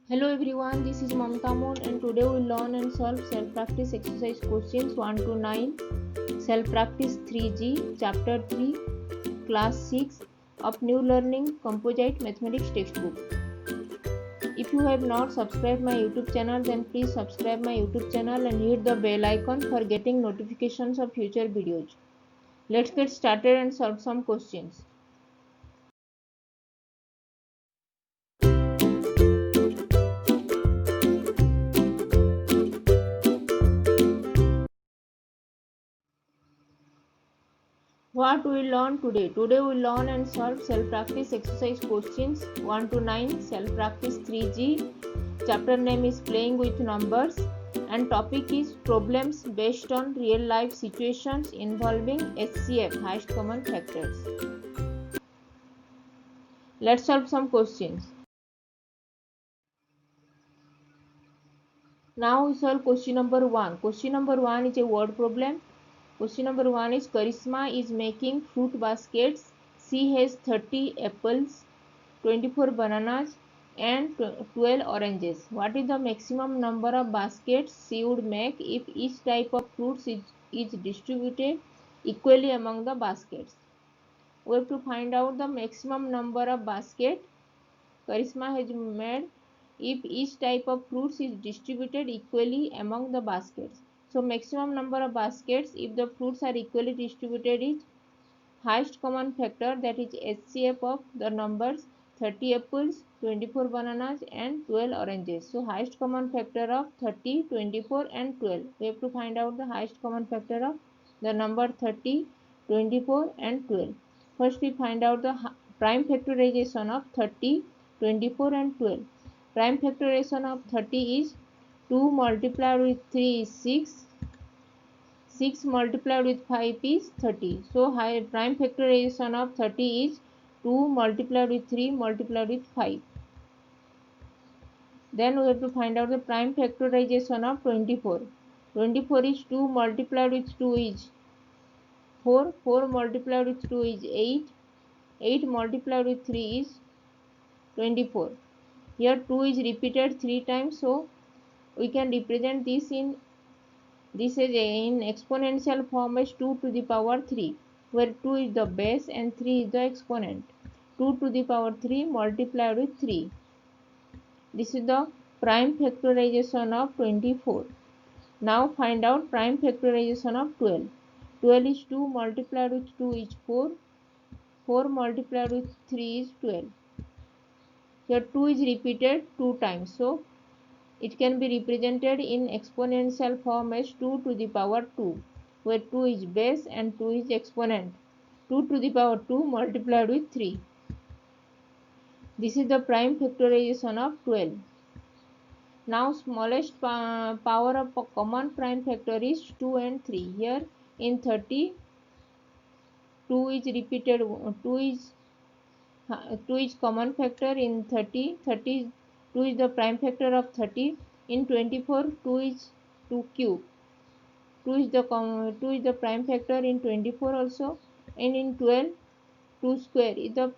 Hello everyone, this is Mamta Moon and today we will learn and solve self-practice exercise questions 1 to 9, self-practice 3G, chapter 3, class 6 of New Learning Composite Mathematics textbook. If you have not subscribed my YouTube channel, then please subscribe my YouTube channel and hit the bell icon for getting notifications of future videos. Let's get started and solve some questions. What we will learn today? Today we will learn and solve self-practice exercise questions 1 to 9, self-practice 3G. Chapter name is Playing with Numbers and topic is problems based on real life situations involving HCF, highest common factors. Let's solve some questions. Now we solve question number 1. Question number 1 is a word problem. Question number 1 is Karishma is making fruit baskets. She has 30 apples, 24 bananas and 12 oranges. What is the maximum number of baskets she would make if each type of fruits is distributed equally among the baskets? We have to find out the maximum number of baskets Karishma has made if each type of fruits is distributed equally among the baskets. So maximum number of baskets if the fruits are equally distributed is highest common factor, that is HCF of the numbers 30 apples, 24 bananas and 12 oranges. So highest common factor of 30, 24 and 12. We have to find out the highest common factor of the number 30, 24 and 12. First we find out the prime factorization of 30, 24 and 12. Prime factorization of 30 is 2 multiplied with 3 is 6. 6 multiplied with 5 is 30. So prime factorization of 30 is 2 multiplied with 3 multiplied with 5. Then we have to find out the prime factorization of 24. 24 is 2 multiplied with 2 is 4. 4 multiplied with 2 is 8. 8 multiplied with 3 is 24. Here 2 is repeated 3 times, so we can represent this in exponential form as 2 to the power 3, where 2 is the base and 3 is the exponent. 2 to the power 3 multiplied with 3. This is the prime factorization of 24. Now find out prime factorization of 12. 12 is 2 multiplied with 2 is 4. 4 multiplied with 3 is 12. Here 2 is repeated 2 times, so it can be represented in exponential form as 2 to the power 2, where 2 is base and 2 is exponent. 2 to the power 2 multiplied with 3. This is the prime factorization of 12. Now smallest power of a common prime factor is 2 and 3. Here in 30, 2 is repeated, 2 is common factor in 30. 30 2 is the prime factor of 30. In 24, 2 is 2 cube. 2 is the prime factor in 24 also, and in 12 2 square is the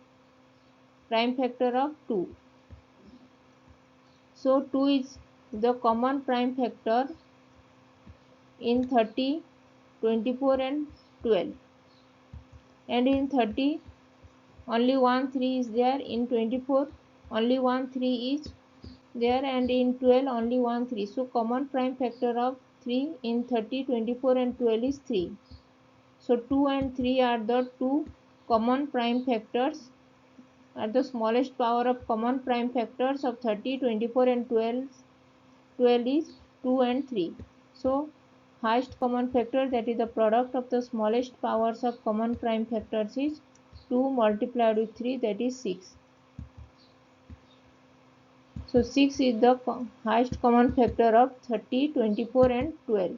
prime factor of 2. So 2 is the common prime factor in 30, 24 and 12. And in 30 only 1 3 is there, in 24 only 1 3 is there, and in 12 only 1 3. So common prime factor of 3 in 30, 24 and 12 is 3. So 2 and 3 are the two common prime factors, are the smallest power of common prime factors of 30, 24 and 12. 12 is 2 and 3. So highest common factor, that is the product of the smallest powers of common prime factors, is 2 multiplied with 3, that is 6. So 6 is the highest common factor of 30, 24 and 12.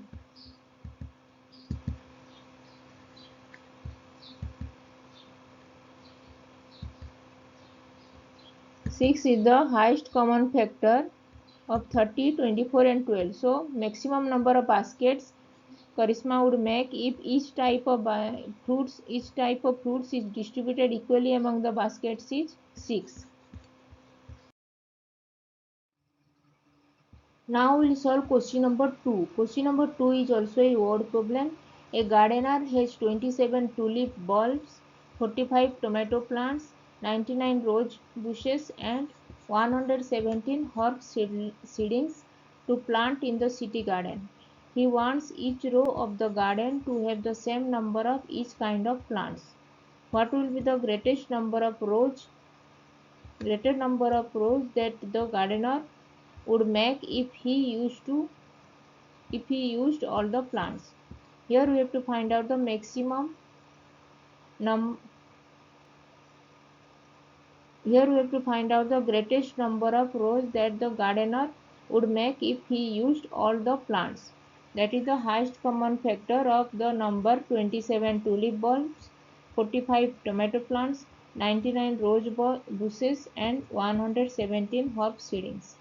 6 is the highest common factor of 30, 24 and 12. So maximum number of baskets Karishma would make if each type of fruits is distributed equally among the baskets is 6. Now we'll solve question number 2. Question number 2 is also a word problem. A gardener has 27 tulip bulbs, 45 tomato plants, 99 rose bushes and 117 herb seedlings to plant in the city garden. He wants each row of the garden to have the same number of each kind of plants. What will be the greatest number of rows that the gardener would make if he used all the plants? Here we have to find out the maximum num here we have to find out the greatest number of rows that the gardener would make if he used all the plants. That is the highest common factor of the number 27 tulip bulbs, 45 tomato plants, 99 rose bushes and 117 herb seedlings.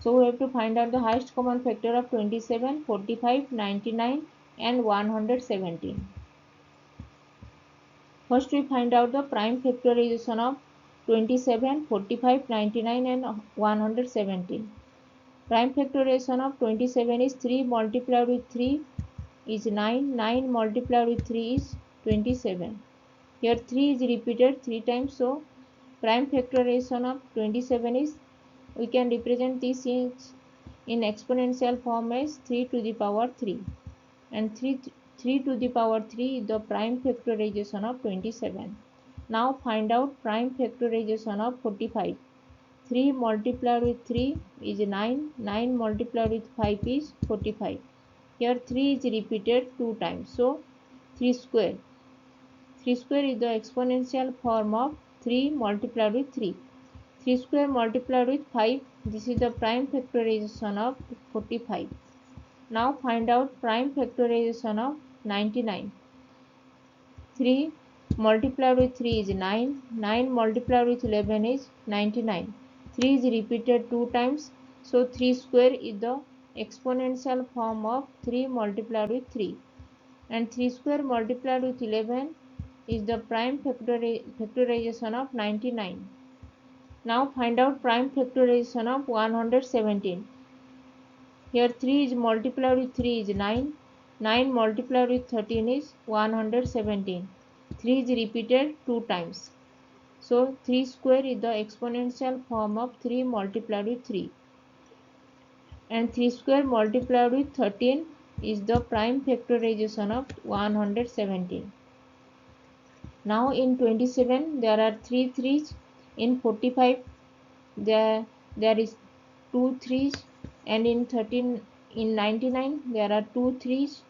So we have to find out the highest common factor of 27, 45, 99 and 117. First we find out the prime factorization of 27, 45, 99 and 117. Prime factorization of 27 is 3 multiplied with 3 is 9, 9 multiplied with 3 is 27. Here 3 is repeated 3 times, so prime factorization of 27 is, we can represent this in exponential form as 3 to the power 3, and 3 to the power 3 is the prime factorization of 27. Now find out prime factorization of 45. 3 multiplied with 3 is 9, 9 multiplied with 5 is 45. Here 3 is repeated 2 times, so 3 square. 3 square is the exponential form of 3 multiplied with 3. 3 square multiplied with 5, this is the prime factorization of 45. Now find out prime factorization of 99. 3 multiplied with 3 is 9, 9 multiplied with 11 is 99. 3 is repeated 2 times, so 3 square is the exponential form of 3 multiplied with 3. And 3 square multiplied with 11 is the prime factorization of 99. Now find out prime factorization of 117. Here 3 is multiplied with 3 is 9, 9 multiplied with 13 is 117. 3 is repeated 2 times. So 3 square is the exponential form of 3 multiplied with 3. And 3 square multiplied with 13 is the prime factorization of 117. Now in 27 there are 3 threes. In 45 there is 2 threes, and in 99 there are 2 threes.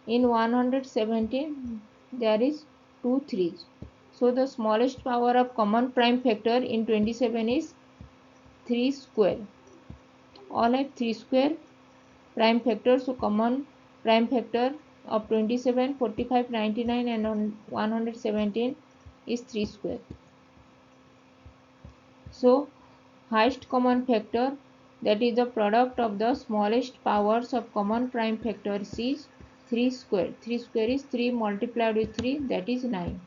In 117 there is 2 threes. So the smallest power of common prime factor in 27 is 3 square. All have 3 square prime factor, so common prime factor of 27, 45, 99 and 117 is 3 square. So highest common factor, that is the product of the smallest powers of common prime factors, is 3 square. 3 square is 3 multiplied with 3, that is 9.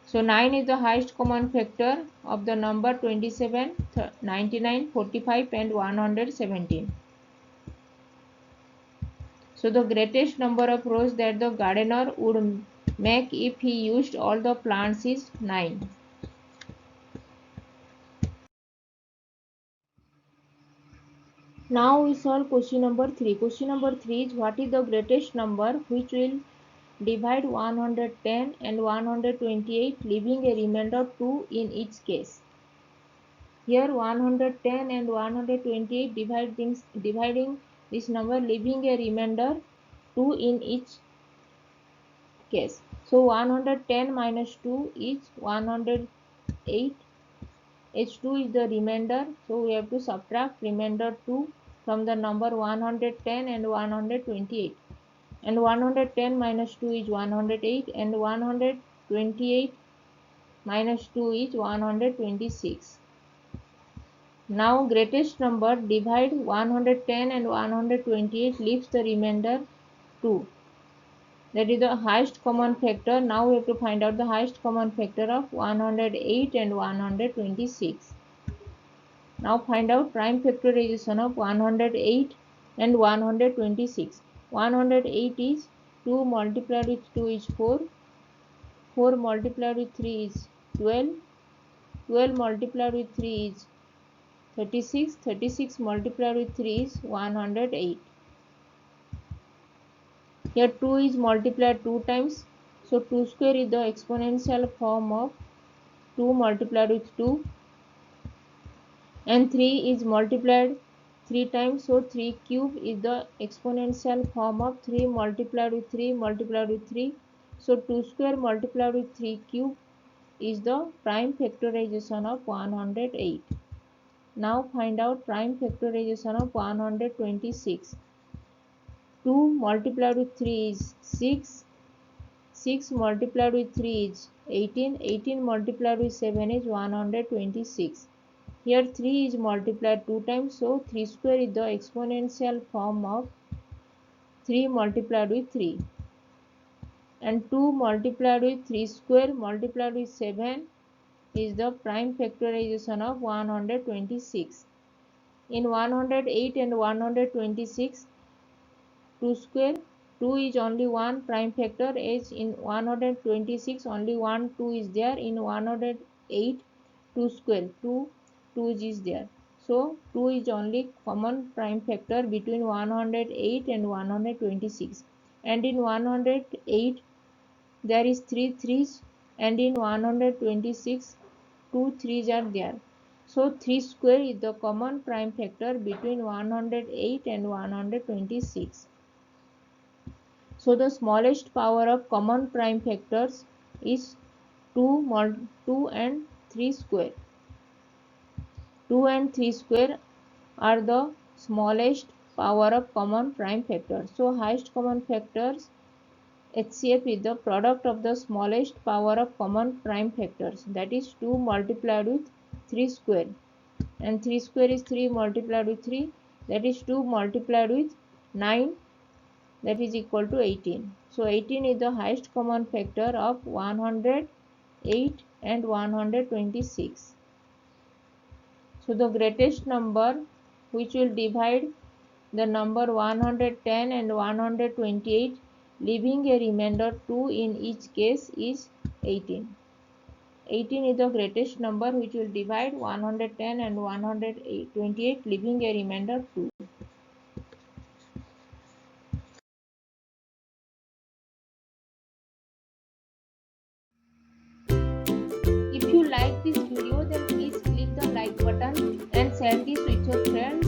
So 9 is the highest common factor of the number 27, 99, 45 and 117. So the greatest number of rows that the gardener would make if he used all the plants is 9. Now we solve question number 3. Question number 3 is, what is the greatest number which will divide 110 and 128, leaving a remainder 2 in each case? Here 110 and 128 dividing this number, leaving a remainder 2 in each case. So 110 minus 2 is 108. H2 is the remainder, so we have to subtract remainder 2 from the number 110 and 128. And 110 minus 2 is 108, and 128 minus 2 is 126. Now greatest number divide 110 and 128, leaves the remainder 2. That is the highest common factor. Now we have to find out the highest common factor of 108 and 126. Now find out prime factorization of 108 and 126. 108 is 2 multiplied with 2 is 4. 4 multiplied with 3 is 12. 12 multiplied with 3 is 36. 36 multiplied with 3 is 108. Here 2 is multiplied 2 times. So 2 square is the exponential form of 2 multiplied with 2. And 3 is multiplied 3 times. So 3 cube is the exponential form of 3 multiplied with 3 multiplied with 3. So 2 square multiplied with 3 cube is the prime factorization of 108. Now find out prime factorization of 126. 2 multiplied with 3 is 6. 6 multiplied with 3 is 18. 18 multiplied with 7 is 126. Here 3 is multiplied 2 times. So 3 square is the exponential form of 3 multiplied with 3. And 2 multiplied with 3 square multiplied with 7 is the prime factorization of 126. In 108 and 126, 2 square, 2 is only one prime factor, as in 126 only 1 2 is there. In 108 2 square 2 is there. So 2 is only common prime factor between 108 and 126. And in 108 there is 3 threes, and in 126 2 threes are there. So 3 square is the common prime factor between 108 and 126. So the smallest power of common prime factors is 2 and 3 square. 2 and 3 square are the smallest power of common prime factors. So highest common factors HCF is the product of the smallest power of common prime factors, that is 2 multiplied with 3 square, and 3 square is 3 multiplied with 3, that is 2 multiplied with 9, that is equal to 18. So 18 is the highest common factor of 108 and 126. So the greatest number which will divide the number 110 and 128, leaving a remainder 2 in each case, is 18. 18 is the greatest number which will divide 110 and 128, leaving a remainder 2. If you like this video, then please click the like button and share this with your friends.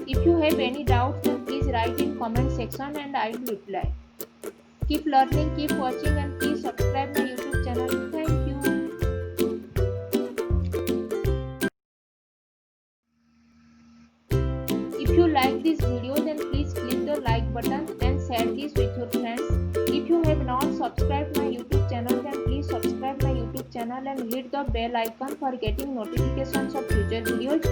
If you have any doubts, then please write in comment section and I will reply. Keep learning, keep watching, and please subscribe my YouTube channel. Thank you. If you like this video, then please click the like button and share this with your friends. If you have not subscribed my YouTube channel, then please subscribe my YouTube channel and hit the bell icon for getting notifications of future videos.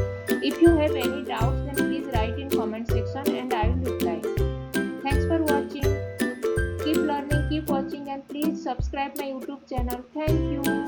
If you have any doubts, then please write in comment section and I will reply. Thanks for watching. Keep learning, keep watching, and please subscribe my YouTube channel. Thank you.